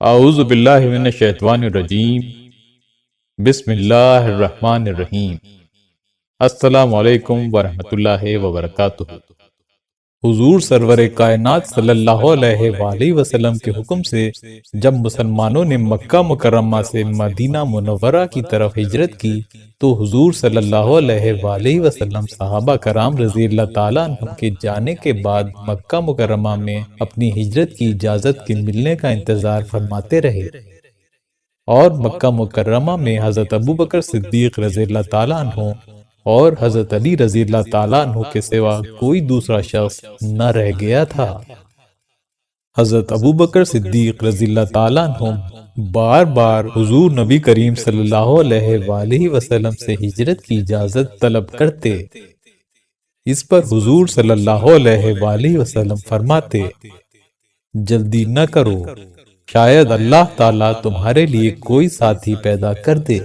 اعوذ باللہ من الشیطان الرجیم بسم اللہ الرحمن الرحیم السلام علیکم ورحمۃ اللہ وبرکاتہ۔ حضور سرور کائنات صلی اللہ علیہ وآلہ وسلم کے حکم سے جب مسلمانوں نے مکہ مکرمہ سے مدینہ منورہ کی طرف ہجرت کی تو حضور صلی اللہ علیہ وآلہ وسلم صحابہ کرام رضی اللہ تعالیٰ عنہ کے جانے کے بعد مکہ مکرمہ میں اپنی ہجرت کی اجازت کے ملنے کا انتظار فرماتے رہے، اور مکہ مکرمہ میں حضرت ابوبکر صدیق رضی اللہ تعالیٰ عنہ اور حضرت علی رضی اللہ تعالیٰ عنہ کے سوا کوئی دوسرا شخص نہ رہ گیا تھا۔ حضرت ابوبکر صدیق رضی اللہ تعالیٰ عنہ بار بار حضور نبی کریم صلی اللہ علیہ وآلہ وسلم سے ہجرت کی اجازت طلب کرتے۔ اس پر حضور صلی اللہ علیہ وآلہ وسلم فرماتے، جلدی نہ کرو، شاید اللہ تعالیٰ تمہارے لیے کوئی ساتھی پیدا کر دے۔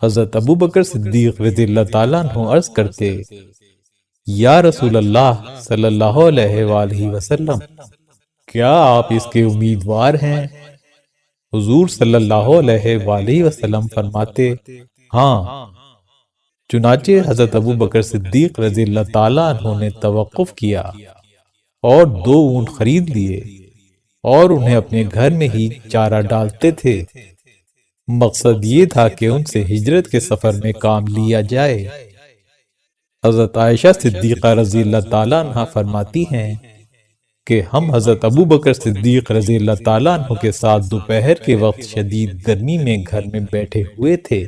حضرت ابوبکر صدیق رضی اللہ تعالیٰ عنہ عرض کرتے، یا رسول اللہ صلی اللہ علیہ وآلہ وسلم، کیا آپ اس کے امیدوار ہیں؟ حضور صلی اللہ علیہ وآلہ وسلم فرماتے، ہاں۔ چنانچہ حضرت ابوبکر صدیق رضی اللہ تعالیٰ عنہ نے توقف کیا اور 2 اونٹ خرید لیے اور انہیں اپنے گھر میں ہی چارہ ڈالتے تھے۔ مقصد یہ تھا کہ ان سے ہجرت کے سفر میں کام لیا جائے۔ حضرت عائشہ صدیقہ رضی اللہ تعالیٰ عنہ فرماتی ہیں کہ ہم حضرت ابوبکر صدیق رضی اللہ تعالیٰ عنہ کے ساتھ دوپہر کے وقت شدید گرمی میں گھر میں بیٹھے ہوئے تھے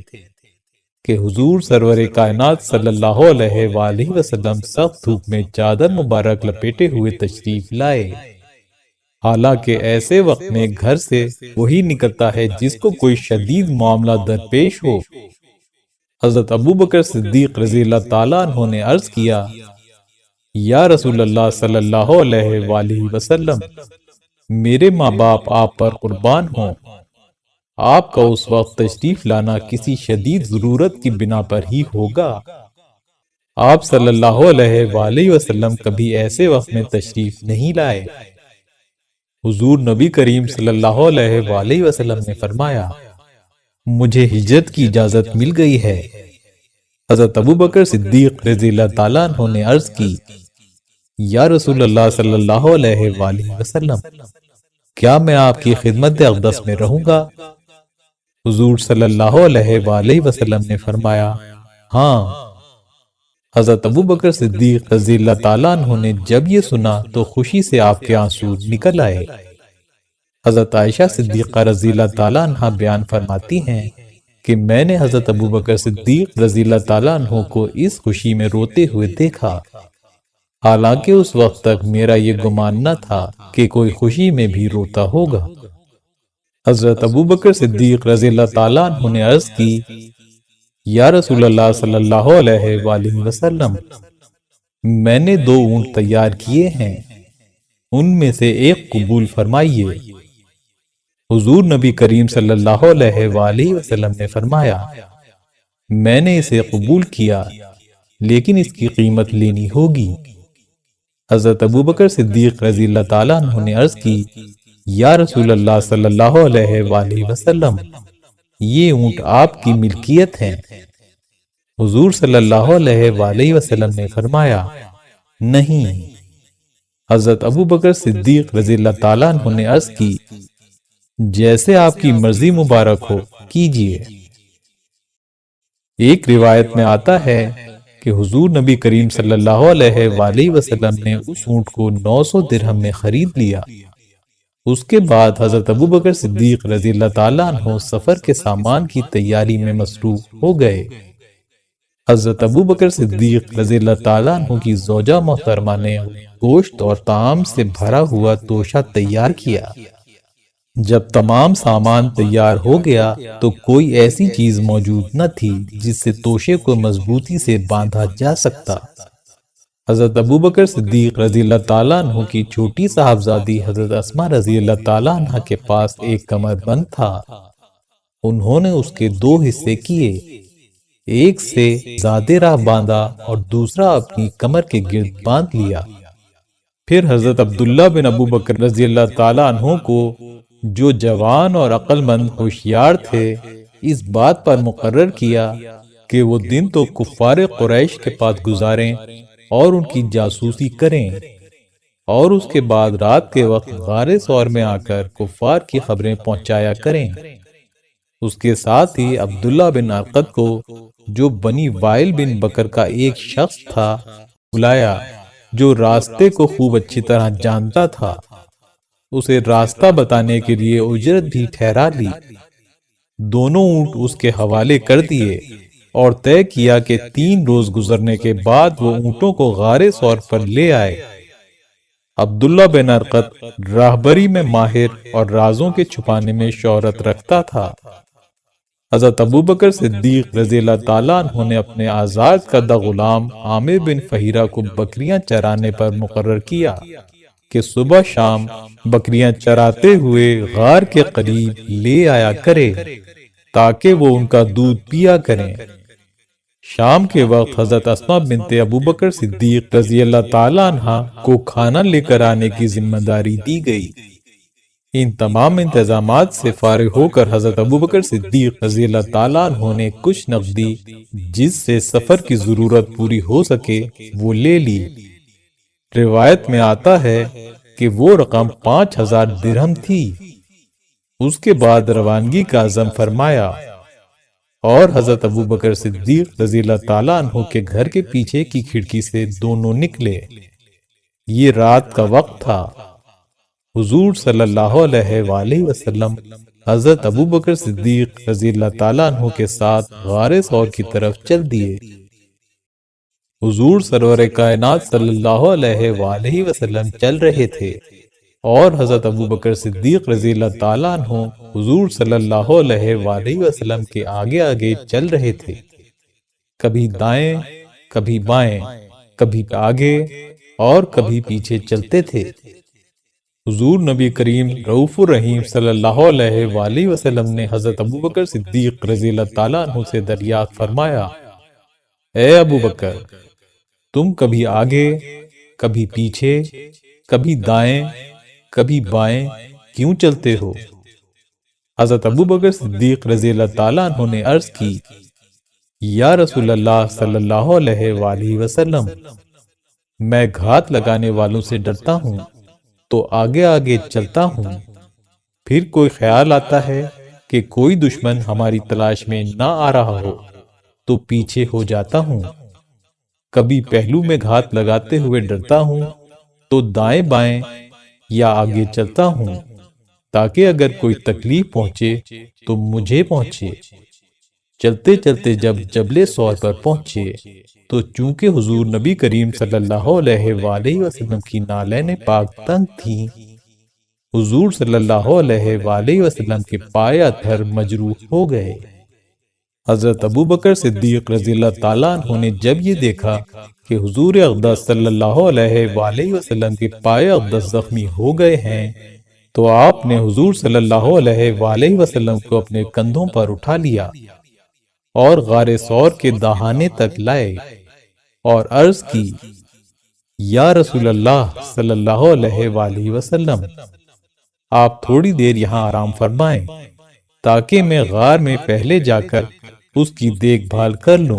کہ حضور سرور کائنات صلی اللہ علیہ وآلہ وسلم سخت دھوپ میں چادر مبارک لپیٹے ہوئے تشریف لائے۔ حالانکہ ایسے وقت میں گھر سے وہی نکلتا ہے جس کو کوئی شدید معاملہ درپیش ہو۔ حضرت ابوبکر صدیق رضی اللہ تعالیٰ عنہ نے عرض کیا، یا رسول اللہ صلی اللہ علیہ وآلہ وسلم، میرے ماں باپ آپ پر قربان ہوں، آپ کا اس وقت تشریف لانا کسی شدید ضرورت کی بنا پر ہی ہوگا۔ آپ صلی اللہ علیہ وآلہ وسلم کبھی ایسے وقت میں تشریف نہیں لائے۔ حضور نبی کریم صلی اللہ علیہ وآلہ وسلم نے فرمایا، مجھے ہجرت کی اجازت مل گئی ہے۔ حضرت ابوبکر صدیق رضی اللہ تعالیٰ عنہ نے عرض کی، یا رسول اللہ صلی اللہ علیہ وآلہ وسلم، کیا میں آپ کی خدمت اقدس میں رہوں گا؟ حضور صلی اللہ علیہ وآلہ وسلم نے فرمایا، ہاں۔ حضرت ابوبکر صدیق رضی اللہ تعالیٰ عنہ نے جب یہ سنا تو خوشی سے آپ کے آنسو نکل آئے۔ حضرت عائشہ صدیقہ رضی اللہ تعالیٰ عنہ بیان فرماتی ہیں کہ میں نے حضرت ابوبکر صدیق رضی اللہ تعالیٰ عنہ کو اس خوشی میں روتے ہوئے دیکھا، حالانکہ اس وقت تک میرا یہ گمان نہ تھا کہ کوئی خوشی میں بھی روتا ہوگا۔ حضرت ابوبکر صدیق رضی اللہ تعالیٰ عنہ نے عرض کی، یا رسول اللہ صلی اللہ علیہ وآلہ وسلم، میں نے 2 اونٹ تیار کیے ہیں، ان میں سے ایک قبول فرمائیے۔ حضور نبی کریم صلی اللہ علیہ وآلہ وسلم نے فرمایا، میں نے اسے قبول کیا، لیکن اس کی قیمت لینی ہوگی۔ حضرت ابوبکر صدیق رضی اللہ تعالیٰ عنہ نے عرض کی، یا رسول اللہ صلی اللہ علیہ وآلہ وسلم، یہ اونٹ آپ کی ملکیت ہیں۔ حضور صلی اللہ علیہ وآلہ وسلم نے فرمایا، نہیں۔ حضرت ابوبکر صدیق رضی اللہ تعالیٰ عنہ نے عرض کی، جیسے آپ کی مرضی مبارک ہو کیجیے۔ ایک روایت میں آتا ہے کہ حضور نبی کریم صلی اللہ علیہ وآلہ وسلم نے اس اونٹ کو 900 درہم میں خرید لیا۔ اس کے بعد حضرت ابوبکر صدیق رضی اللہ تعالیٰ عنہ سفر کے سامان کی تیاری میں مصروف ہو گئے۔ حضرت ابوبکر صدیق رضی اللہ تعالیٰ عنہ کی زوجہ محترمہ نے گوشت اور طعام سے بھرا ہوا توشہ تیار کیا۔ جب تمام سامان تیار ہو گیا تو کوئی ایسی چیز موجود نہ تھی جس سے توشے کو مضبوطی سے باندھا جا سکتا۔ حضرت ابوبکر صدیق رضی اللہ تعالیٰ عنہ کی چھوٹی صاحبزادی حضرت اسماء رضی اللہ تعالیٰ عنہ کے پاس ایک کمر بند تھا۔ انہوں نے اس کے 2 حصے کیے، ایک سے زیادہ راہ باندھا اور دوسرا اپنی کمر کے گرد باندھ لیا۔ پھر حضرت عبداللہ بن ابوبکر رضی اللہ تعالیٰ عنہ کو جو جوان اور عقل مند ہوشیار تھے، اس بات پر مقرر کیا کہ وہ دن تو کفار قریش کے پاس گزاریں اور ان کی جاسوسی کریں، اور اس کے بعد رات کے وقت غار ثور میں آ کر کفار کی خبریں پہنچایا کریں۔ اس کے ساتھ ہی عبداللہ بن ارقد کو، جو بنی وائل بن بکر کا ایک شخص تھا، بلایا، جو راستے کو خوب اچھی طرح جانتا تھا۔ اسے راستہ بتانے کے لیے اجرت بھی ٹھہرا لی۔ دونوں اونٹ اس کے حوالے کر دیے اور طے کیا کہ 3 روز گزرنے کے بعد وہ اونٹوں کو غار ثور پر لے آئے۔ عبداللہ بن ارقد راہبری میں ماہر اور رازوں کے چھپانے میں شہرت رکھتا تھا۔ حضرت ابوبکر صدیق رضی اللہ تعالیٰ عنہ نے اپنے آزاد کردہ غلام عامر بن فہیرہ کو بکریاں چرانے پر مقرر کیا کہ صبح شام بکریاں چراتے ہوئے غار کے قریب لے آیا کرے تاکہ وہ ان کا دودھ پیا کریں۔ شام کے وقت حضرت اسماء بنت ابوبکر صدیق رضی اللہ تعالیٰ عنہ کو کھانا لے کر آنے کی ذمہ داری دی گئی۔ ان تمام انتظامات سے فارغ ہو کر حضرت ابوبکر صدیق رضی اللہ تعالیٰ عنہ نے کچھ نقدی، جس سے سفر کی ضرورت پوری ہو سکے، وہ لے لی۔ روایت میں آتا ہے کہ وہ رقم 5000 درہم تھی۔ اس کے بعد روانگی کا عزم فرمایا اور حضرت ابوبکر صدیق رضی اللہ تعالیٰ عنہ کے گھر کے پیچھے کی کھڑکی سے دونوں نکلے۔ یہ رات کا وقت تھا۔ حضور صلی اللہ علیہ وآلہ وسلم حضرت ابوبکر صدیق رضی اللہ تعالیٰ عنہ کے ساتھ غار ثور کی طرف چل دیے۔ حضور سرور کائنات صلی اللہ علیہ وآلہ وسلم چل رہے تھے اور حضرت ابوبکر صدیق رضی اللہ تعالیٰ عنہ حضور صلی اللہ علیہ وآلہ وسلم کے آگے آگے چل رہے تھے۔ کبھی دائیں، کبھی بائیں، کبھی آگے اور کبھی پیچھے چلتے تھے۔ حضور نبی کریم رؤوف الرحیم صلی اللہ علیہ وآلہ وسلم نے حضرت ابوبکر صدیق رضی اللہ تعالیٰ عنہ سے دریافت فرمایا، اے ابوبکر، تم کبھی آگے، کبھی پیچھے، کبھی دائیں، کبھی بائیں کیوں چلتے ہو؟ حضرت ابوبکر صدیق رضی اللہ تعالیٰ عنہ نے عرض کی، یا رسول اللہ صلی اللہ علیہ وآلہ وسلم، میں گھات لگانے والوں سے ڈرتا ہوں تو آگے آگے چلتا ہوں، پھر کوئی خیال آتا ہے کہ کوئی دشمن ہماری تلاش میں نہ آ رہا ہو تو پیچھے ہو جاتا ہوں۔ کبھی پہلو میں گھات لگاتے ہوئے ڈرتا ہوں تو دائیں بائیں یا آگے چلتا ہوں تاکہ اگر کوئی تکلیف پہنچے تو مجھے پہنچے۔ چلتے چلتے جب جبل ثور پر پہنچے تو چونکہ حضور نبی کریم صلی اللہ علیہ وآلہ وسلم کی نالین پاک تنگ تھیں، حضور صلی اللہ علیہ وآلہ وسلم کے پائے اتھر مجروح ہو گئے۔ حضرت ابوبکر صدیق رضی اللہ تعالیٰ عنہ نے جب یہ دیکھا کہ حضور اقدس صلی اللہ علیہ وآلہ وسلم کے پائے اقدس زخمی ہو گئے ہیں تو آپ نے حضور صلی اللہ علیہ وآلہ وسلم کو اپنے کندھوں پر اٹھا لیا اور غار ثور کے دہانے تک لائے اور عرض کی، یا رسول اللہ صلی اللہ علیہ وآلہ وسلم، آپ تھوڑی دیر یہاں آرام فرمائیں تاکہ میں غار میں پہلے جا کر اس کی دیکھ بھال کر لوں۔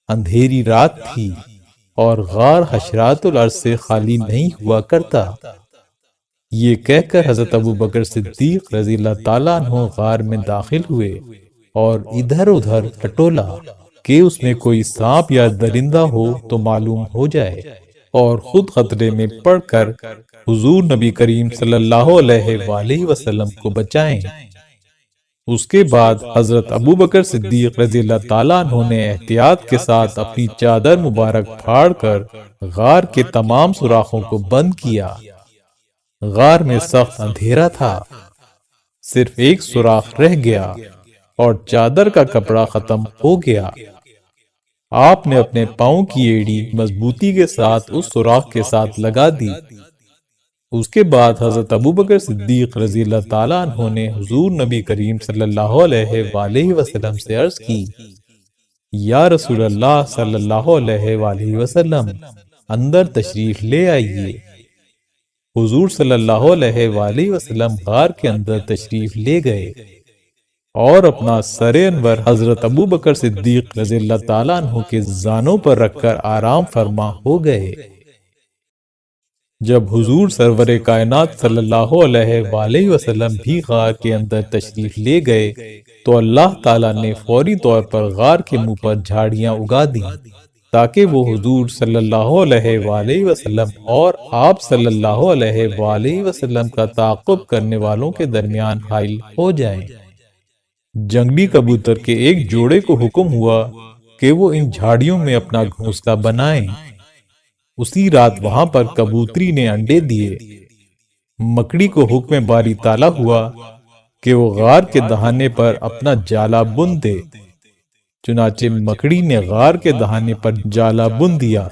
اندھیری رات تھی اور غار حشرات الارض سے خالی نہیں ہوا کرتا۔ یہ کہہ کر حضرت ابوبکر صدیق رضی اللہ تعالیٰ عنہ غار میں داخل ہوئے اور ادھر ادھر ٹٹولا کہ اس میں کوئی سانپ یا درندہ ہو تو معلوم ہو جائے اور خود خطرے میں پڑ کر حضور نبی کریم صلی اللہ علیہ وآلہ وسلم کو بچائیں۔ اس کے بعد حضرت ابوبکر صدیق رضی اللہ تعالیٰ عنہ نے احتیاط کے ساتھ اپنی چادر مبارک پھاڑ کر غار کے تمام سوراخوں کو بند کیا۔ غار میں سخت اندھیرا تھا، صرف ایک سوراخ رہ گیا اور چادر کا کپڑا ختم ہو گیا۔ آپ نے اپنے پاؤں کی ایڑی مضبوطی کے ساتھ اس سوراخ کے ساتھ لگا دی۔ اس کے بعد حضرت ابوبکر صدیق رضی اللہ تعالیٰ عنہ نے حضور نبی کریم صلی اللہ علیہ وآلہ وسلم سے عرض کی، یا رسول اللہ صلی اللہ علیہ وآلہ وسلم، اندر تشریف لے آئیے۔ حضور صلی اللہ علیہ وآلہ وسلم غار کے اندر تشریف لے گئے اور اپنا سر انور حضرت ابو بکر صدیق رضی اللہ تعالیٰ عنہ کے زانوں پر رکھ کر آرام فرما ہو گئے۔ جب حضور سرور کائنات صلی اللہ علیہ وآلہ وسلم بھی غار کے اندر تشریف لے گئے تو اللہ تعالیٰ نے فوری طور پر غار کے منہ پر جھاڑیاں اگا دیں تاکہ وہ حضور صلی اللہ علیہ وآلہ وسلم اور آپ صلی اللہ علیہ وآلہ وسلم کا تعاقب کرنے والوں کے درمیان حائل ہو جائیں۔ جنگلی کبوتر کے ایک جوڑے کو حکم ہوا کہ وہ ان جھاڑیوں میں اپنا گھونسلہ بنائیں۔ اسی رات وہاں پر کبوتری نے انڈے دیے۔ مکڑی کو حکم باری تعالیٰ ہوا کہ وہ غار کے دہانے پر اپنا جالا بن دے۔ چنانچہ مکڑی نے غار کے دہانے پر جالا بن دیا۔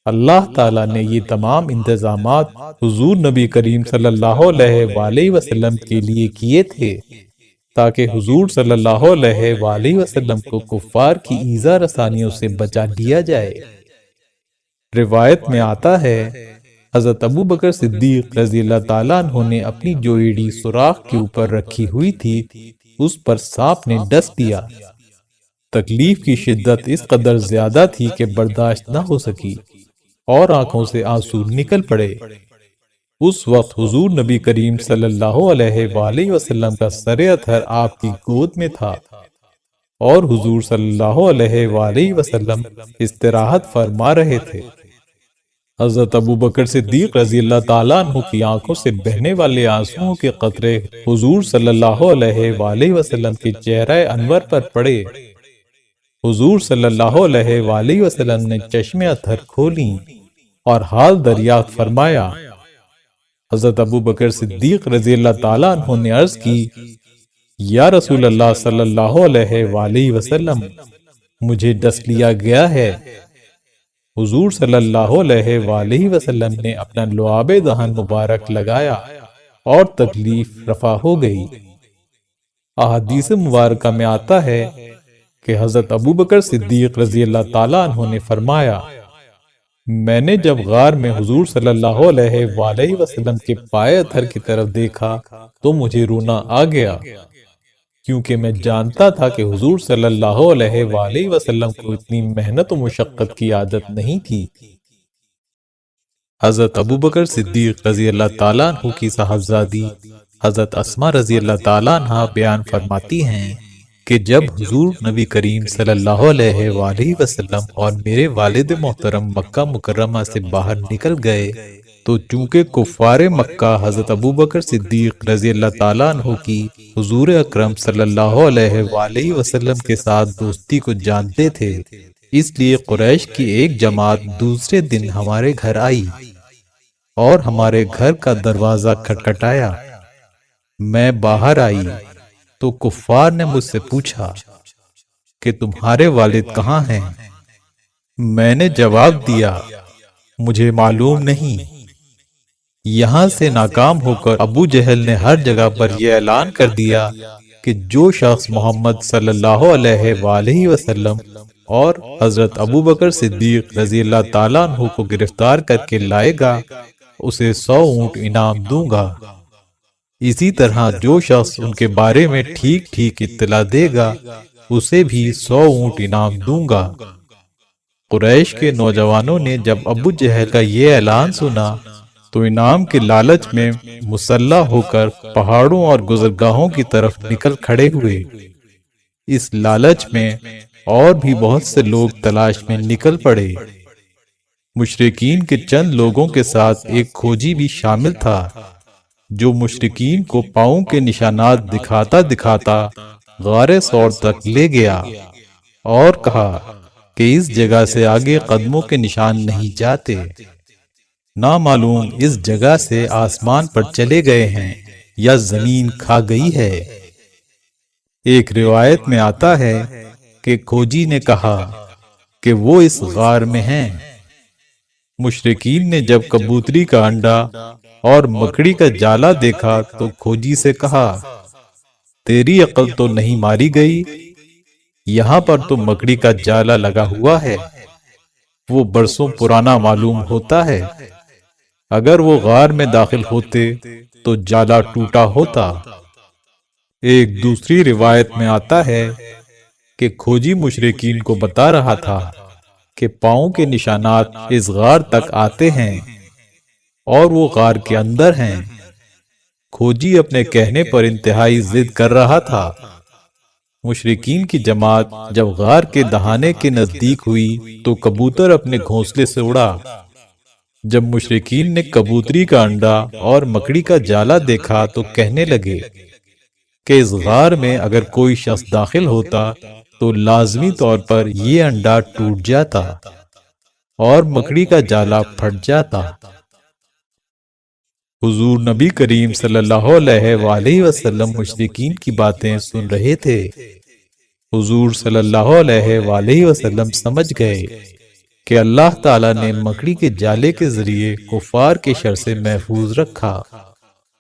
اللہ تعالیٰ نے یہ تمام انتظامات حضور نبی کریم صلی اللہ علیہ وآلہ وسلم کے لیے کیے تھے تاکہ حضور صلی اللہ علیہ وآلہ وسلم کو کفار کی ایذا رسانیوں سے بچا لیا جائے۔ روایت میں آتا ہے حضرت ابو بکر صدیق رضی اللہ تعالیٰ عنہ نے اپنی جو ایڑی سوراخ کے اوپر رکھی ہوئی تھی اس پر سانپ نے ڈس دیا۔ تکلیف کی شدت اس قدر زیادہ تھی کہ برداشت نہ ہو سکی اور آنکھوں سے آنسو نکل پڑے۔ اس وقت حضور نبی کریم صلی اللہ علیہ وآلہ وسلم کا سر اطہر آپ کی گود میں تھا اور حضور صلی اللہ علیہ وآلہ وسلم استراحت فرما رہے تھے۔ حضرت ابو بکر صدیق رضی اللہ تعالیٰ عنہ کی آنکھوں سے بہنے والے آنسوؤں کے قطرے حضور صلی اللہ علیہ وآلہ وسلم کے چہرہ انور پر پڑے۔ حضور صلی اللہ علیہ وآلہ وسلم نے چشم اطہر کھولیں اور حال دریافت فرمایا۔ حضرت ابو بکر صدیق رضی اللہ تعالیٰ عنہ نے عرض کی، یا رسول اللہ صلی اللہ علیہ وآلہ وسلم، مجھے ڈس لیا گیا ہے۔ حضور صلی اللہ علیہ وآلہ وسلم نے اپنا لعاب دہن مبارک لگایا اور تکلیف رفع ہو گئی۔ احادیث مبارکہ میں آتا ہے کہ حضرت ابو بکر صدیق رضی اللہ تعالیٰ عنہ نے فرمایا، میں نے جب غار میں حضور صلی اللہ علیہ وآلہ وسلم کے پائے اطہر کی طرف دیکھا تو مجھے رونا آ گیا، کیونکہ میں جانتا تھا کہ حضور صلی اللہ علیہ وآلہ وسلم کو اتنی محنت و مشقت کی عادت نہیں تھی۔ حضرت ابو بکر صدیق رضی اللہ تعالیٰ عنہ کی صاحبزادی حضرت اسماء رضی اللہ تعالیٰ عنہ بیان فرماتی ہیں کہ جب حضور نبی کریم صلی اللہ علیہ وآلہ وسلم اور میرے والد محترم مکہ مکرمہ سے باہر نکل گئے تو چونکہ کفار مکہ حضرت ابو بکر صدیق رضی اللہ تعالیٰ عنہ کی حضور اکرم صلی اللہ علیہ وآلہ وسلم کے ساتھ دوستی کو جانتے تھے، اس لیے قریش کی ایک جماعت دوسرے دن ہمارے گھر آئی اور ہمارے گھر کا دروازہ کھٹکھٹایا۔ میں باہر آئی تو کفار نے مجھ سے پوچھا کہ تمہارے والد کہاں ہیں؟ میں نے جواب دیا، مجھے معلوم نہیں۔ یہاں سے ناکام ہو کر ابو جہل نے ہر جگہ پر یہ اعلان کر دیا کہ جو شخص محمد صلی اللہ علیہ وآلہ وسلم اور حضرت ابو بکر صدیق رضی اللہ تعالیٰ عنہ کو گرفتار کر کے لائے گا اسے 100 اونٹ انعام دوں گا۔ اسی طرح جو شخص ان کے بارے میں ٹھیک ٹھیک اطلاع دے گا اسے بھی 100 اونٹ انعام دوں گا۔ قریش کے نوجوانوں نے جب ابو جہل کا یہ اعلان سنا تو انعام کے لالچ میں مسلح ہو کر پہاڑوں اور گزرگاہوں کی طرف نکل کھڑے ہوئے۔ اس لالچ میں اور بھی بہت سے لوگ تلاش میں نکل پڑے۔ مشرکین کے چند لوگوں کے ساتھ ایک کھوجی بھی شامل تھا جو مشرکین کو پاؤں کے نشانات دکھاتا دکھاتا غار ثور تک لے گیا اور کہا کہ اس جگہ سے آگے قدموں کے نشان نہیں جاتے، نامعلوم اس جگہ سے آسمان پر چلے گئے ہیں یا زمین کھا گئی ہے۔ ایک روایت میں آتا ہے کہ کھوجی نے کہا کہ وہ اس غار میں ہیں۔ مشرکین نے جب کبوتری کا انڈا اور مکڑی کا جالا دیکھا تو کھوجی سے کہا، تیری عقل تو نہیں ماری گئی، یہاں پر تو مکڑی کا جالا لگا ہوا ہے، وہ برسوں پرانا معلوم ہوتا ہے۔ اگر وہ غار میں داخل ہوتے تو جالا ٹوٹا ہوتا۔ ایک دوسری روایت میں آتا ہے کہ کھوجی مشرکین کو بتا رہا تھا کہ پاؤں کے نشانات اس غار تک آتے ہیں اور وہ غار کے اندر ہیں۔ کھوجی اپنے کہنے پر انتہائی ضد کر رہا تھا۔ مشرکین کی جماعت جب غار کے دہانے کے نزدیک ہوئی تو کبوتر اپنے گھونسلے سے اڑا۔ جب مشرکین نے کبوتری کا انڈا اور مکڑی کا جالا دیکھا تو کہنے لگے کہ اس غار میں اگر کوئی شخص داخل ہوتا تو لازمی طور پر یہ انڈا ٹوٹ جاتا اور مکڑی کا جالا پھٹ جاتا۔ حضور نبی کریم صلی اللہ علیہ وآلہ وسلم مشرکین کی باتیں سن رہے تھے۔ حضور صلی اللہ علیہ وآلہ وسلم سمجھ گئے کہ اللہ تعالیٰ نے مکڑی کے جالے کے ذریعے کفار کے شر سے محفوظ رکھا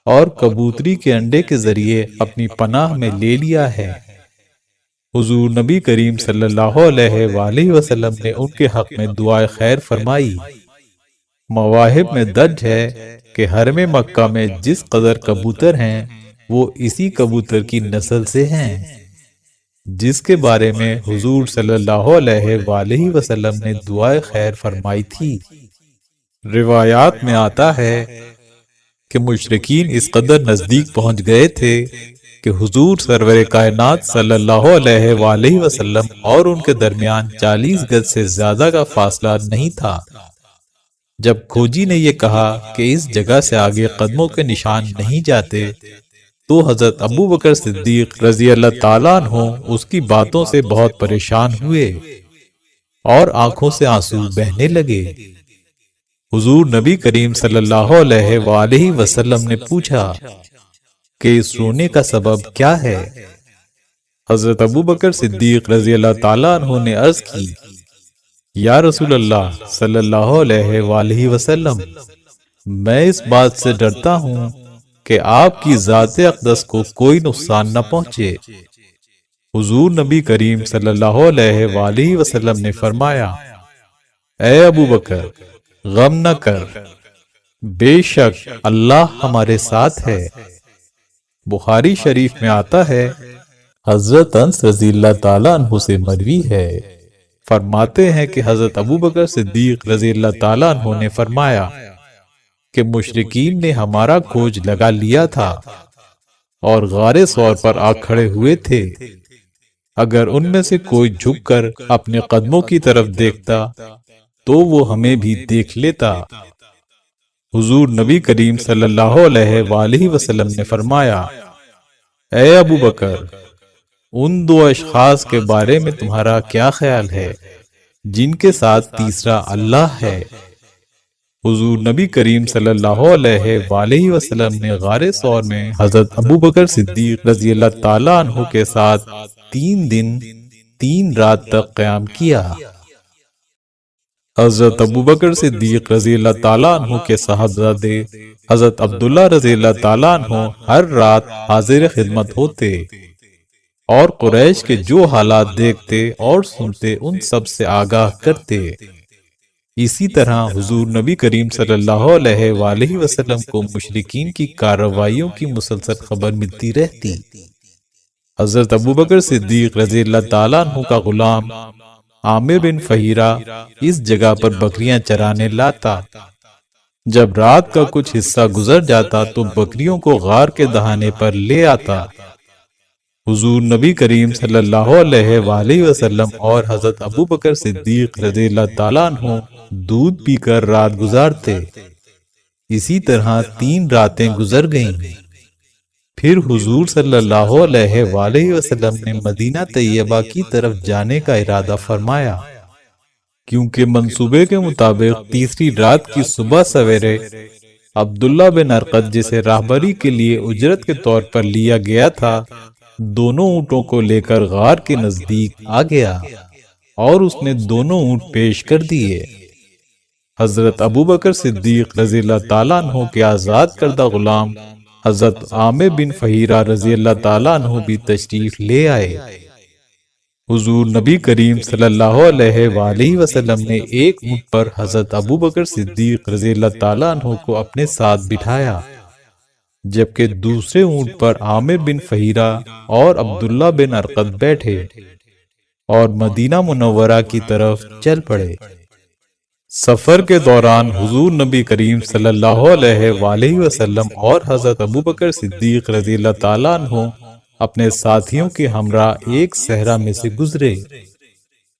اور کبوتری کے انڈے کے ذریعے اپنی پناہ میں لے لیا ہے۔ حضور نبی کریم صلی اللہ علیہ وآلہ وسلم نے ان کے حق میں دعائے خیر فرمائی۔ مواہب میں درج ہے کہ حرم مکہ میں جس قدر کبوتر ہیں وہ اسی کبوتر کی نسل سے ہیں، جس کے بارے میں حضور صلی اللہ علیہ وآلہ وسلم نے دعائے خیر فرمائی تھی۔ روایات میں آتا ہے کہ مشرکین اس قدر نزدیک پہنچ گئے تھے کہ حضور سرور کائنات صلی اللہ علیہ وآلہ وسلم اور ان کے درمیان 40 گز سے زیادہ کا فاصلہ نہیں تھا۔ جب کھوجی نے یہ کہا کہ اس جگہ سے آگے قدموں کے نشان نہیں جاتے تو حضرت ابو بکر صدیق رضی اللہ تعالیٰ عنہ اس کی باتوں سے بہت پریشان ہوئے اور آنکھوں سے آنسو بہنے لگے۔ حضور نبی کریم صلی اللہ علیہ وآلہ وسلم نے پوچھا کہ اس رونے کا سبب کیا ہے؟ حضرت ابو بکر صدیق رضی اللہ تعالیٰ عنہ نے عرض کی، یا رسول اللہ صلی اللہ علیہ وآلہ وسلم، میں اس بات سے ڈرتا ہوں کہ آپ کی ذات اقدس کو کوئی نقصان نہ پہنچے۔ حضور نبی کریم صلی اللہ علیہ وآلہ وسلم نے فرمایا، اے ابو بکر غم نہ کر، بے شک اللہ ہمارے ساتھ ہے۔ بخاری شریف میں آتا ہے، حضرت انس رضی اللہ تعالیٰ عنہ سے مروی ہے، فرماتے ہیں کہ حضرت ابو بکر صدیق رضی اللہ تعالیٰ عنہ نے فرمایا کہ مشرکین نے ہمارا کھوج لگا لیا تھا اور غار ثور پر آ کھڑے ہوئے تھے۔ اگر ان میں سے کوئی جھک کر اپنے قدموں کی طرف دیکھتا تو وہ ہمیں بھی دیکھ لیتا۔ حضور نبی کریم صلی اللہ علیہ وآلہ وسلم نے فرمایا، اے ابو بکر، ان دو اشخاص کے بارے میں تمہارا کیا خیال ہے جن کے ساتھ تیسرا اللہ ہے؟ حضور نبی کریم صلی اللہ علیہ وآلہ وسلم نے غار ثور میں حضرت ابو بکر صدیق رضی اللہ تعالیٰ عنہ کے ساتھ 3 دن 3 رات تک قیام کیا۔ حضرت ابو بکر صدیق رضی اللہ تعالیٰ عنہ کے صاحبزادے حضرت عبداللہ رضی اللہ تعالیٰ عنہ ہر رات حاضر خدمت ہوتے اور قریش کے جو حالات دیکھتے اور سنتے ان سب سے آگاہ کرتے۔ اسی طرح حضور نبی کریم صلی اللہ علیہ وآلہ وسلم کو مشرکین کی کارروائیوں کی مسلسل خبر ملتی رہتی۔ حضرت ابو بکر صدیق رضی اللہ تعالیٰ عنہ کا غلام عامر بن فہیرہ اس جگہ پر بکریاں چرانے لاتا۔ جب رات کا کچھ حصہ گزر جاتا تو بکریوں کو غار کے دہانے پر لے آتا۔ حضور نبی کریم صلی اللہ علیہ وآلہ وسلم اور حضرت ابو بکر صدیق رضی اللہ تعالیٰ عنہ دودھ پی کر رات گزارتے۔ اسی طرح 3 راتیں گزر گئیں۔ پھر حضور صلی اللہ علیہ وآلہ وسلم نے مدینہ طیبہ کی طرف جانے کا ارادہ فرمایا، کیونکہ منصوبے کے مطابق تیسری رات کی صبح سویرے عبداللہ بن ارقد جسے راہبری کے لیے اجرت کے طور پر لیا گیا تھا، دونوں اونٹوں کو لے کر غار کے نزدیک آ گیا اور اس نے دونوں اونٹ پیش کر دیے۔ حضرت ابو بکر صدیق رضی اللہ تعالیٰ عنہ کے آزاد کردہ غلام حضرت عامر بن فہیرہ رضی اللہ تعالیٰ عنہ بھی تشریف لے آئے۔ حضور نبی کریم صلی اللہ علیہ وآلہ وسلم نے ایک اونٹ پر حضرت ابوبکر صدیق رضی اللہ تعالیٰ عنہ کو اپنے ساتھ بٹھایا، جبکہ دوسرے اونٹ پر عامر بن فہیرہ اور عبداللہ بن ارقد بیٹھے اور مدینہ منورہ کی طرف چل پڑے۔ سفر کے دوران حضور نبی کریم صلی اللہ علیہ وآلہ وسلم اور حضرت ابوبکر صدیق رضی اللہ تعالیٰ عنہ اپنے ساتھیوں کے ہمراہ ایک صحرا میں سے گزرے۔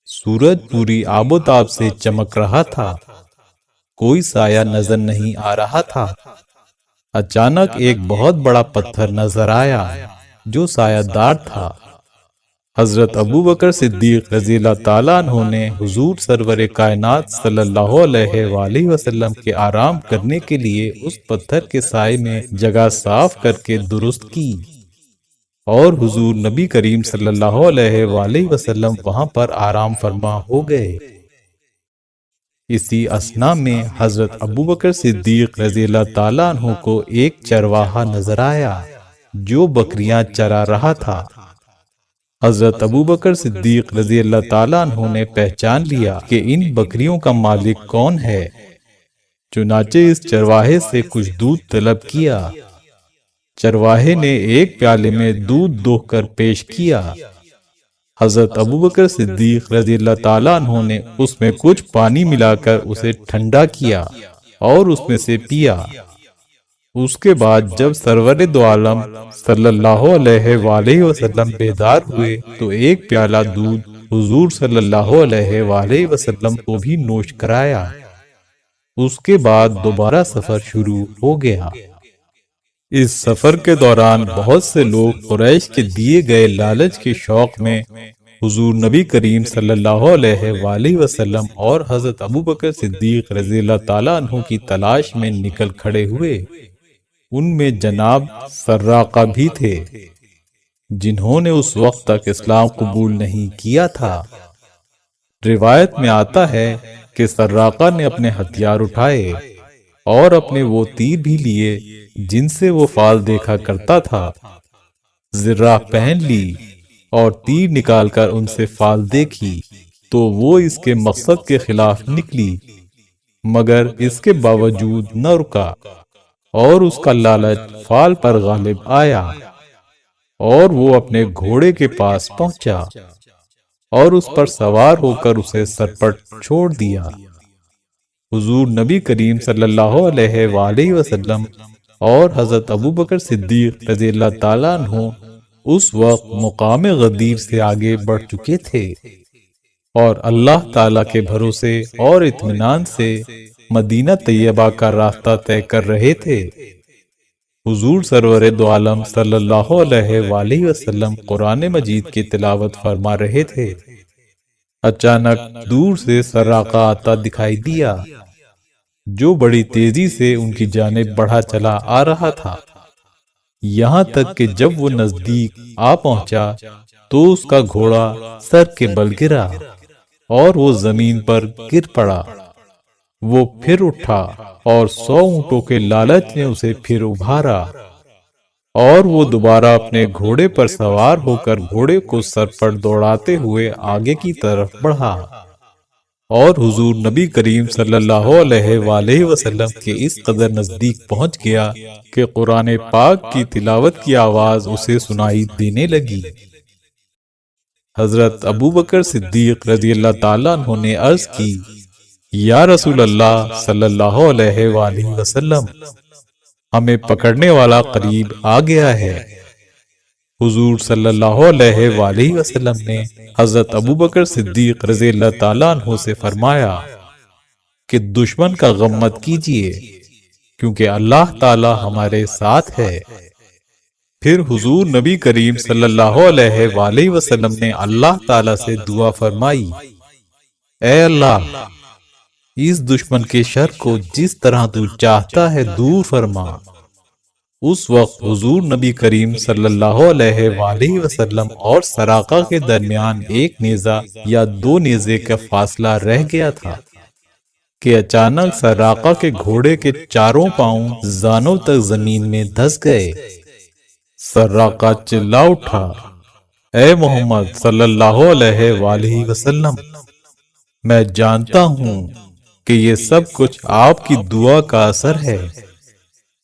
سورج پوری آب و تاب سے چمک رہا تھا، کوئی سایہ نظر نہیں آ رہا تھا۔ اچانک ایک بہت بڑا پتھر نظر آیا جو سایہ دار تھا۔ حضرت ابوبکر صدیق رضی اللہ تعالیٰ عنہ نے حضور سرور کائنات صلی اللہ علیہ وآلہ وسلم کے آرام کرنے کے لیے اس پتھر کے سائے میں جگہ صاف کر کے درست کی، اور حضور نبی کریم صلی اللہ علیہ وآلہ وسلم وہاں پر آرام فرما ہو گئے۔ اسی اثناء میں حضرت ابوبکر صدیق رضی اللہ تعالیٰ عنہ کو ایک چرواہا نظر آیا جو بکریاں چرا رہا تھا۔ حضرت ابوبکر صدیق رضی اللہ تعالیٰ عنہ نے پہچان لیا کہ ان بکریوں کا مالک کون ہے، چنانچہ اس چرواہے سے کچھ دودھ طلب کیا۔ چرواہے نے ایک پیالے میں دودھ دوہ کر پیش کیا۔ حضرت ابوبکر صدیق رضی اللہ تعالیٰ عنہ نے اس میں کچھ پانی ملا کر اسے ٹھنڈا کیا اور اس میں سے پیا۔ اس کے بعد جب سرور دو عالم صلی اللہ علیہ وآلہ وسلم بیدار ہوئے تو ایک پیالہ دودھ حضور صلی اللہ علیہ وآلہ وسلم کو بھی نوش کرایا۔ اس کے بعد دوبارہ سفر شروع ہو گیا۔ اس سفر کے دوران بہت سے لوگ قریش کے دیے گئے لالچ کے شوق میں حضور نبی کریم صلی اللہ علیہ وآلہ وسلم اور حضرت ابوبکر صدیق رضی اللہ تعالیٰ عنہ کی تلاش میں نکل کھڑے ہوئے۔ ان میں جناب سراقہ بھی تھے، جنہوں نے اس وقت تک اسلام قبول نہیں کیا تھا۔ روایت میں آتا ہے کہ سراقہ نے اپنے ہتھیار اٹھائے اور اپنے وہ تیر بھی لیے جن سے وہ فال دیکھا کرتا تھا، زرہ پہن لی اور تیر نکال کر ان سے فال دیکھی تو وہ اس کے مقصد کے خلاف نکلی، مگر اس کے باوجود نہ رکا اور اس کا لالچ فال پر غالب آیا، اور وہ اپنے گھوڑے کے پاس پہنچا اور اس پر سوار ہو کر اسے سر پر چھوڑ دیا۔ حضور نبی کریم صلی اللہ علیہ وآلہ وسلم اور حضرت ابوبکر صدیق رضی اللہ تعالیٰ عنہ اس وقت مقام غدیر سے آگے بڑھ چکے تھے اور اللہ تعالیٰ کے بھروسے اور اطمینان سے مدینہ طیبہ کا راستہ طے کر رہے تھے۔ حضور سرور دو عالم صلی اللہ علیہ وآلہ وسلم قرآن مجید کی تلاوت فرما رہے تھے۔ اچانک دور سے سراقہ آتا دکھائی دیا، جو بڑی تیزی سے ان کی جانب بڑھا چلا آ رہا تھا، یہاں تک کہ جب وہ نزدیک آ پہنچا تو اس کا گھوڑا سر کے بل گرا اور وہ زمین پر گر پڑا۔ وہ پھر اٹھا اور 100 اونٹوں کے لالچ نے اسے پھر ابھارا، اور وہ دوبارہ اپنے گھوڑے پر سوار ہو کر گھوڑے کو سر پر دوڑاتے ہوئے آگے کی طرف بڑھا، اور حضور نبی کریم صلی اللہ علیہ وآلہ وسلم کے اس قدر نزدیک پہنچ گیا کہ قرآن پاک کی تلاوت کی آواز اسے سنائی دینے لگی۔ حضرت ابوبکر صدیق رضی اللہ تعالیٰ عنہ نے عرض کی، یا رسول اللہ صلی اللہ علیہ وآلہ وسلم، ہمیں پکڑنے والا قریب آ گیا ہے۔ حضور صلی اللہ علیہ وآلہ وسلم نے حضرت ابوبکر صدیق رضی اللہ تعالیٰ عنہ سے فرمایا کہ دشمن کا غم مت کیجیے، کیونکہ اللہ تعالیٰ ہمارے ساتھ ہے۔ پھر حضور نبی کریم صلی اللہ علیہ وآلہ وسلم نے اللہ تعالیٰ سے دعا فرمائی، اے اللہ، اس دشمن کے شر کو جس طرح تو چاہتا ہے دور فرما۔ اس وقت حضور نبی کریم صلی اللہ علیہ وآلہ وسلم اور سراقہ کے درمیان ایک نیزہ یا 2 نیزے کا فاصلہ رہ گیا تھا کہ اچانک سراقہ کے گھوڑے کے چاروں پاؤں زانوں تک زمین میں دھس گئے۔ سراقہ چلا اٹھا اے محمد صلی اللہ علیہ وآلہ وسلم، میں جانتا ہوں کہ یہ سب کچھ آپ کی دعا کا اثر ہے۔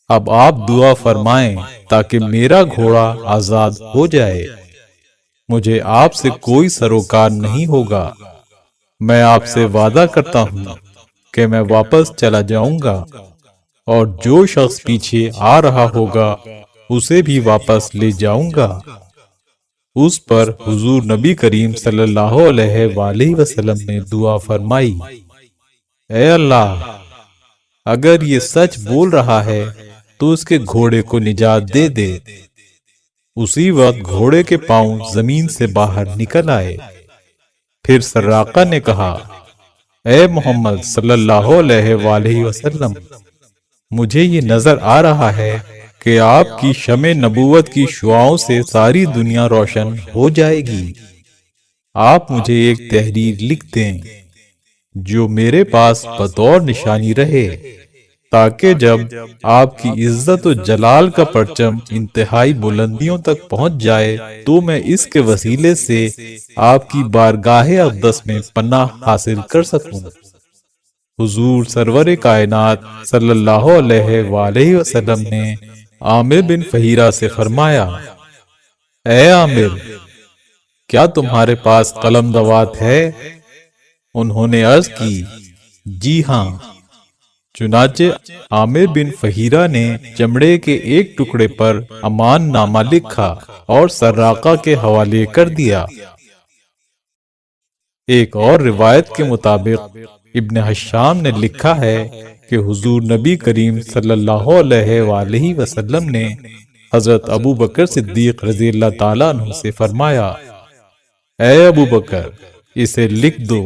اب آپ دعا فرمائیں تاکہ میرا گھوڑا آزاد ہو جائے۔ مجھے آپ سے کوئی سروکار نہیں ہوگا۔ میں آپ سے وعدہ کرتا ہوں کہ میں واپس چلا جاؤں گا، اور جو شخص پیچھے آ رہا ہوگا اسے بھی واپس لے جاؤں گا۔ اس پر حضور نبی کریم صلی اللہ علیہ وآلہ وسلم نے دعا فرمائی، اے اللہ، اگر یہ سچ بول رہا ہے تو اس کے گھوڑے کو نجات دے دے۔ اسی وقت گھوڑے کے پاؤں زمین سے باہر نکل آئے۔ پھر سراقہ نے کہا، اے محمد صلی اللہ علیہ وآلہ وسلم، مجھے یہ نظر آ رہا ہے کہ آپ کی شمع نبوت کی شعاؤں سے ساری دنیا روشن ہو جائے گی۔ آپ مجھے ایک تحریر لکھ دیں جو میرے پاس بطور نشانی رہے، تاکہ جب آپ کی عزت و جلال کا پرچم انتہائی بلندیوں تک پہنچ جائے تو میں اس کے وسیلے سے آپ کی بارگاہ اقدس میں پناہ حاصل کر سکوں۔ حضور سرور کائنات صلی اللہ علیہ وآلہ وسلم نے عامر بن فہیرہ سے فرمایا، اے عامر، کیا تمہارے پاس قلم دوات ہے؟ انہوں نے عرض کی، جی ہاں۔ چنانچہ عامر بن فہیرہ نے چمڑے کے ایک ٹکڑے پر امان نامہ لکھا اور سراقہ کے حوالے کر دیا۔ ایک اور روایت کے مطابق ابن حشام نے لکھا ہے کہ حضور نبی کریم صلی اللہ علیہ وآلہ وسلم نے حضرت ابو بکر صدیق رضی اللہ تعالیٰ عنہ سے فرمایا، اے ابو بکر، اسے لکھ دو۔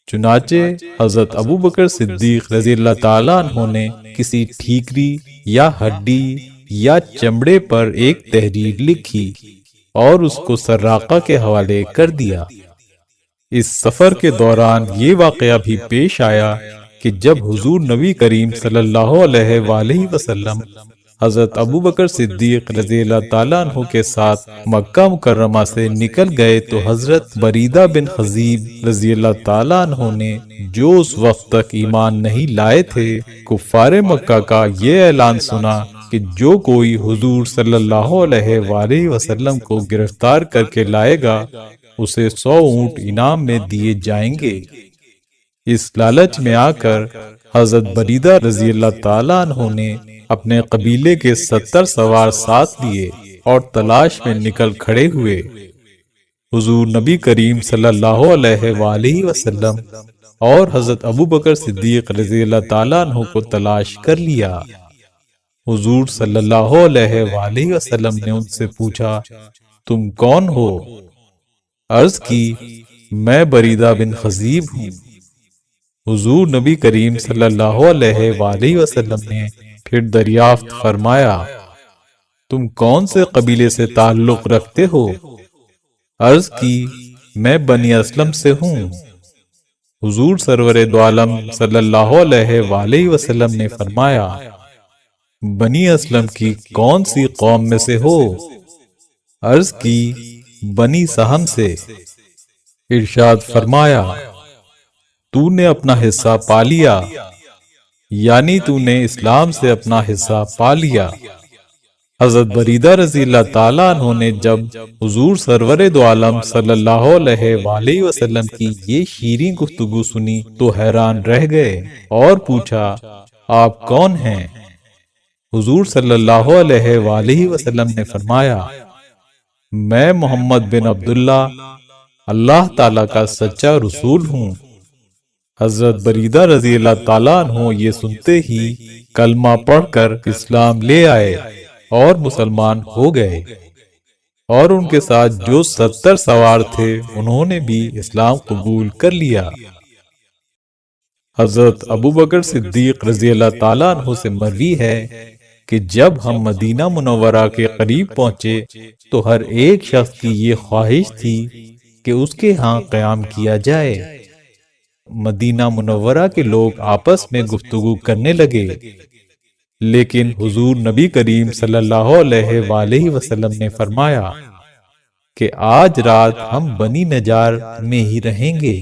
چنانچہ حضرت ابو بکر صدیق رضی اللہ تعالیٰ عنہ نے کسی ٹھیکری یا ہڈی یا چمڑے پر ایک تحریر لکھی اور اس کو سراقہ کے حوالے کر دیا۔ اس سفر کے دوران یہ واقعہ بھی پیش آیا کہ جب حضور نبی کریم صلی اللہ علیہ وآلہ وسلم حضرت ابو بکر صدیق رضی اللہ تعالیٰ عنہ کے ساتھ مکہ مکرمہ سے نکل گئے تو حضرت بریدہ بن حضیب رضی اللہ تعالیٰ عنہ نے، جو اس وقت تک ایمان نہیں لائے تھے، کفار مکہ کا یہ اعلان سنا کہ جو کوئی حضور صلی اللہ علیہ وآلہ وسلم کو گرفتار کر کے لائے گا اسے 100 اونٹ انعام میں دیے جائیں گے۔ اس لالچ میں آ کر حضرت بریدہ رضی اللہ تعالیٰ عنہ نے اپنے قبیلے کے 70 سوار ساتھ لیے اور تلاش میں نکل کھڑے ہوئے۔ حضور نبی کریم صلی اللہ علیہ وآلہ وسلم اور حضرت ابو بکر صدیق رضی اللہ تعالیٰ عنہ کو تلاش کر لیا۔ حضور صلی اللہ علیہ وآلہ وسلم نے ان سے پوچھا، تم کون ہو؟ عرض کی، میں بریدہ بن حضیب ہوں۔ حضور نبی کریم صلی اللہ علیہ وآلہ وسلم نے پھر دریافت فرمایا، تم کون سے قبیلے سے تعلق رکھتے ہو؟ عرض کی، میں بنی اسلم سے ہوں۔ حضور سرور دو عالم صلی اللہ علیہ وآلہ وسلم نے فرمایا، بنی اسلم کی کون سی قوم میں سے ہو؟ عرض کی، بنی سہم سے۔ ارشاد فرمایا، تو نے اپنا حصہ پا لیا، یعنی تو نے اسلام سے اپنا حصہ پا لیا۔ حضرت بریدہ رضی اللہ تعالیٰ عنہ نے جب حضور سرور دو عالم صلی اللہ علیہ وآلہ وسلم کی یہ شیریں گفتگو سنی تو حیران رہ گئے اور پوچھا، آپ کون ہیں؟ حضور صلی اللہ علیہ وآلہ وسلم نے فرمایا، میں محمد بن عبداللہ، اللہ تعالیٰ کا سچا رسول ہوں۔ حضرت بریدہ رضی اللہ تعالیٰ عنہ یہ سنتے ہی کلمہ پڑھ کر اسلام لے آئے اور مسلمان ہو گئے، اور ان کے ساتھ جو 70 سوار تھے انہوں نے بھی اسلام قبول کر لیا۔ حضرت ابو بکر صدیق رضی اللہ تعالیٰ عنہ سے مروی ہے کہ جب ہم مدینہ منورہ کے قریب پہنچے تو ہر ایک شخص کی یہ خواہش تھی کہ اس کے ہاں قیام کیا جائے۔ مدینہ منورہ کے لوگ آپس میں گفتگو کرنے لگے، لیکن حضور نبی کریم صلی اللہ علیہ وآلہ وسلم نے فرمایا کہ آج رات ہم بنی نجار میں ہی رہیں گے۔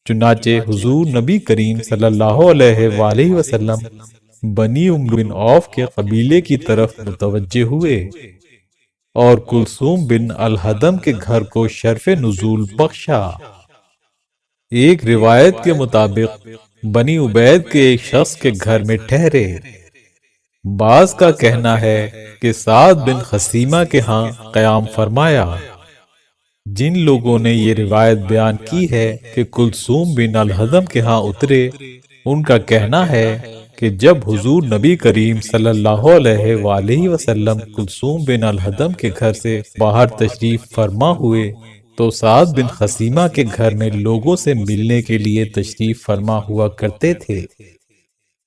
چنانچہ حضور نبی کریم صلی اللہ علیہ وآلہ وسلم بنی عمرو بن عوف کے قبیلے کی طرف متوجہ ہوئے اور کلثوم بن الحدم کے گھر کو شرف نزول بخشا۔ ایک روایت کے مطابق بنی عبید کے ایک شخص کے گھر میں ٹھہرے۔ بعض کا کہنا ہے کہ سعد بن خثیمہ کے ہاں قیام فرمایا۔ جن لوگوں نے یہ روایت بیان کی ہے کہ کلثوم بن الحدم کے ہاں اترے، ان کا کہنا ہے کہ جب حضور نبی کریم صلی اللہ علیہ وآلہ وسلم کلثوم بن الحدم کے گھر سے باہر تشریف فرما ہوئے تو سعد بن خثیمہ کے گھر میں لوگوں سے ملنے کے لیے تشریف فرما ہوا کرتے تھے،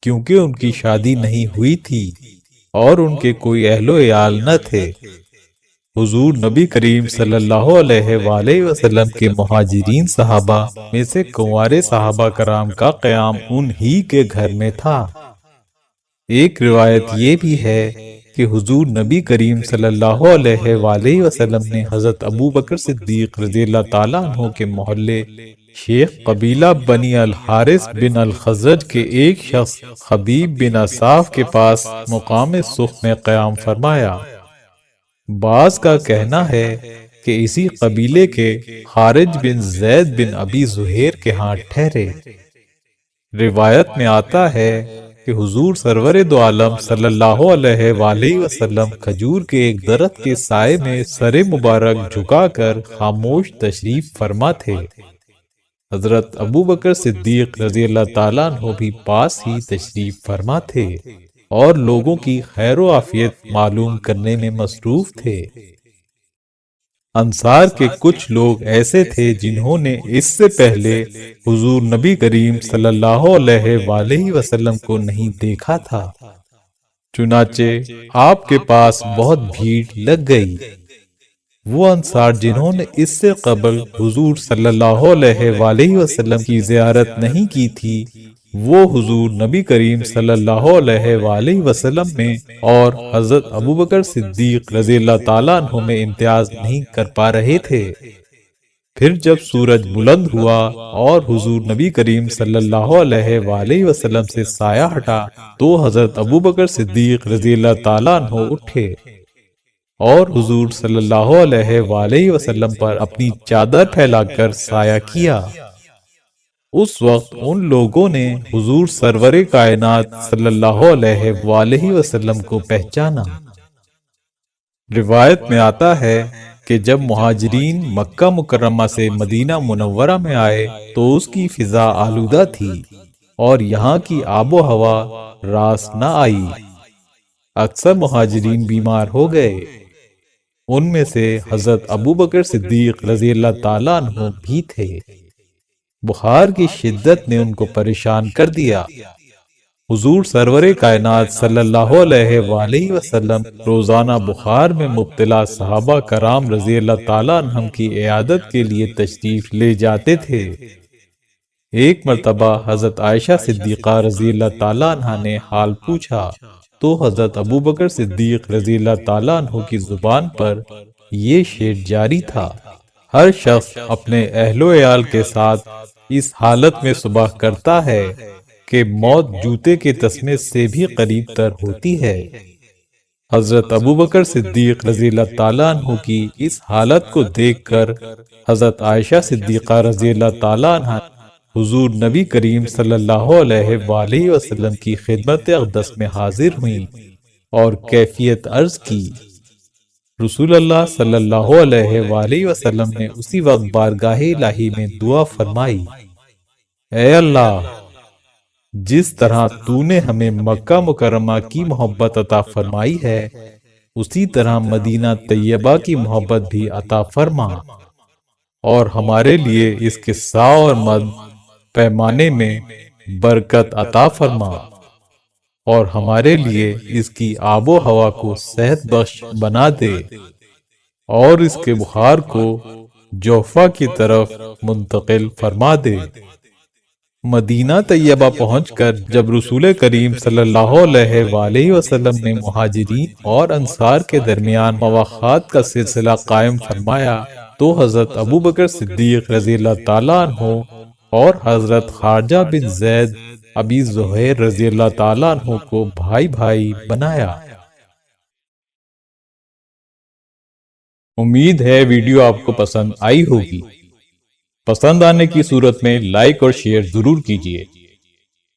کیونکہ ان کی شادی نہیں ہوئی تھی اور ان کے کوئی اہل و عیال نہ تھے۔ حضور نبی کریم صلی اللہ علیہ وآلہ وسلم کے مہاجرین صحابہ میں سے کنوارے صحابہ کرام کا قیام انہی کے گھر میں تھا۔ ایک روایت یہ بھی ہے کہ حضور نبی کریم صلی اللہ علیہ وآلہ وسلم نے حضرت ابو بکر صدیق رضی اللہ تعالیٰ عنہ کے محلے شیخ قبیلہ بنی الحارث بن الخزرج کے ایک شخص خبیب بن اصاف کے پاس مقام سخ میں قیام فرمایا۔ بعض کا کہنا ہے کہ اسی قبیلے کے خارج بن زید بن ابی زہیر کے ہاں ٹھہرے۔ روایت میں آتا ہے کہ حضور سرور دو عالم صلی اللہ علیہ وآلہ وسلم کھجور کے ایک درخت کے سائے میں سر مبارک جھکا کر خاموش تشریف فرما تھے۔ حضرت ابو بکر صدیق رضی اللہ تعالیٰ عنہ بھی پاس ہی تشریف فرما تھے اور لوگوں کی خیر و عافیت معلوم کرنے میں مصروف تھے۔ انصار کے کچھ لوگ ایسے تھے جنہوں نے اس سے پہلے حضور نبی کریم صلی اللہ علیہ وآلہ وسلم کو نہیں دیکھا تھا، چنانچہ آپ کے پاس بہت بھیڑ لگ گئی۔ وہ انصار جنہوں نے اس سے قبل حضور صلی اللہ علیہ وآلہ وسلم کی زیارت نہیں کی تھی، وہ حضور نبی کریم صلی اللہ علیہ وآلہ وسلم میں اور حضرت ابوبکر صدیق رضی اللہ تعالیٰ عنہ میں امتیاز نہیں کر پا رہے تھے۔ پھر جب سورج بلند ہوا اور حضور نبی کریم صلی اللہ علیہ وآلہ وسلم سے سایہ ہٹا تو حضرت ابوبکر صدیق رضی اللہ تعالیٰ عنہ اٹھے اور حضور صلی اللہ علیہ وآلہ وسلم پر اپنی چادر پھیلا کر سایہ کیا۔ اس وقت ان لوگوں نے حضور سرور کائنات صلی اللہ علیہ وآلہ وسلم کو پہچانا۔ روایت میں آتا ہے کہ جب مہاجرین مکہ مکرمہ سے مدینہ منورہ میں آئے تو اس کی فضا آلودہ تھی اور یہاں کی آب و ہوا راس نہ آئی۔ اکثر مہاجرین بیمار ہو گئے، ان میں سے حضرت ابوبکر صدیق رضی اللہ تعالیٰ عنہ بھی تھے۔ بخار کی شدت نے ان کو پریشان کر دیا۔ حضور سرور کائنات صلی اللہ علیہ وآلہ وسلم روزانہ بخار میں مبتلا صحابہ کرام رضی اللہ تعالیٰ عنہم کی عیادت کے لیے تشریف لے جاتے تھے۔ ایک مرتبہ حضرت عائشہ صدیقہ رضی اللہ تعالیٰ عنہ نے حال پوچھا تو حضرت ابوبکر صدیق رضی اللہ تعالیٰ عنہ کی زبان پر یہ شعر جاری تھا: ہر شخص اپنے اہل و عیال کے ساتھ اس حالت میں صبح کرتا ہے کہ موت جوتے کے تسمے سے بھی قریب تر ہوتی ہے۔ حضرت ابوبکر صدیق رضی اللہ تعالیٰ عنہ کی اس حالت کو دیکھ کر حضرت عائشہ صدیقہ رضی اللہ تعالیٰ عنہ حضور نبی کریم صلی اللہ علیہ وآلہ وسلم کی خدمت اقدس میں حاضر ہوئیں اور کیفیت عرض کی۔ رسول اللہ صلی اللہ علیہ وآلہ وسلم نے اسی وقت بارگاہ الہی میں دعا فرمائی: اے اللہ، جس طرح تو نے ہمیں مکہ مکرمہ کی محبت عطا فرمائی ہے، اسی طرح مدینہ طیبہ کی محبت بھی عطا فرما اور ہمارے لیے اس کے سا اور مد پیمانے میں برکت عطا فرما اور ہمارے لیے اس کی آب و ہوا کو صحت بخش بنا دے اور اس کے بخار کو جوفہ کی طرف منتقل فرما دے۔ مدینہ طیبہ پہنچ کر جب رسول کریم صلی اللہ علیہ وآلہ وسلم نے مہاجرین اور انصار کے درمیان مواخات کا سلسلہ قائم فرمایا تو حضرت ابو بکر صدیق رضی اللہ تعالیٰ عنہ اور حضرت خارجہ بن زید ابی زہیر رضی اللہ تعالیٰ عنہ کو بھائی بھائی بنایا۔ امید ہے ویڈیو آپ کو پسند آئی ہوگی۔ پسند آنے کی صورت میں لائک اور شیئر ضرور کیجیے۔